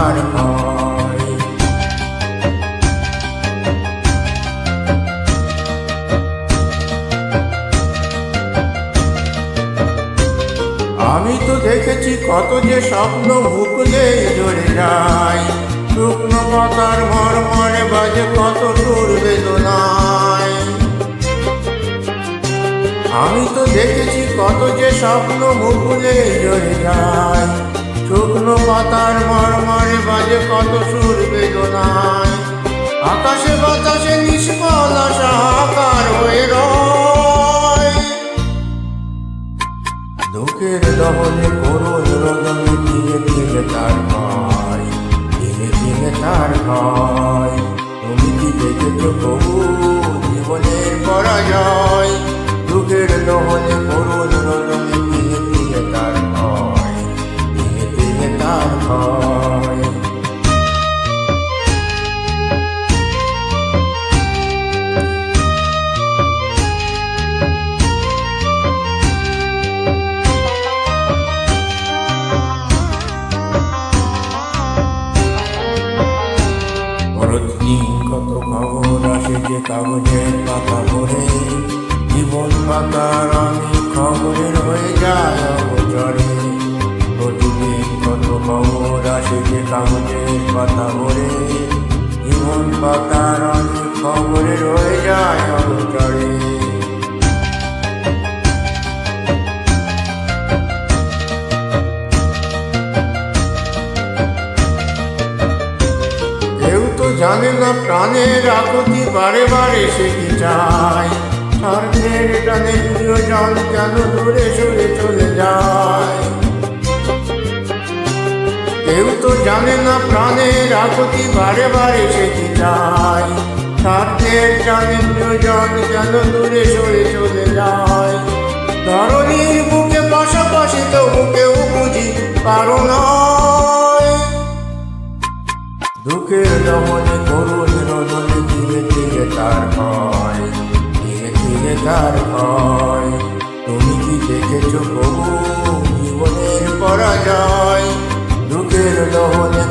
তার ভয়। আমি তো দেখেছি কত যে স্বপ্ন ভুকলে ঝরে যায়, শুকনো পাতার মরমরে বাজে কত সুর বেদনায়। আমি তো দেখেছি কত যে স্বপ্ন মুকুলে ঝরে যায়, শুকনো পাতার মরমরে বাজে কত সুর বেদনায়। আকাশে বাতাসে নিষ্ফল আশা আকার হয়ে রয়, দুঃখের দহনে করুণ রোদনে ধীরে ধীরে তার ভয়, ধীরে ধীরে তার ভয়। তুমি কি দেখেছ প্রভু জীবনের পরাজয়, দুঃখের দহনে করুণ রোদনে ধীরে ধীরে তার ভয়, ধীরে ধীরে তার ভয়। প্রতিদিন কত খবর আসে যে কাগজের পাতা ভরে, জীবন পাতার অনেক খবরের হয়ে যায় অগোচরে। প্রতিদিন কত খবর আসে যে কাগজের পাতা ভরে, জীবন পাতার অনেক খবরের হয়ে যায় অগোচরে। জানে না প্রাণের আকুতি বারে বারে সে কি চায়, স্বার্থের টানে প্রিয়জন কেন দূরে সরে চলে যায়। কেউ তো জানে না প্রাণের আকুতি বারে বারে সে কি চায়, স্বার্থের টানে প্রিয়জন কেন দূরে সরে চলে যায়। ধরণীর বুকে পাশাপাশি তো বুকেও বুঝি কারণ দুঃখের দমনে করুণ রোদনে ধীরে ধীরে তার ভয়, ধীরে ধীরে তার ভয়। তুমি কি দেখেছ প্রভু জীবনের পরাজয়, দুঃখের দমনে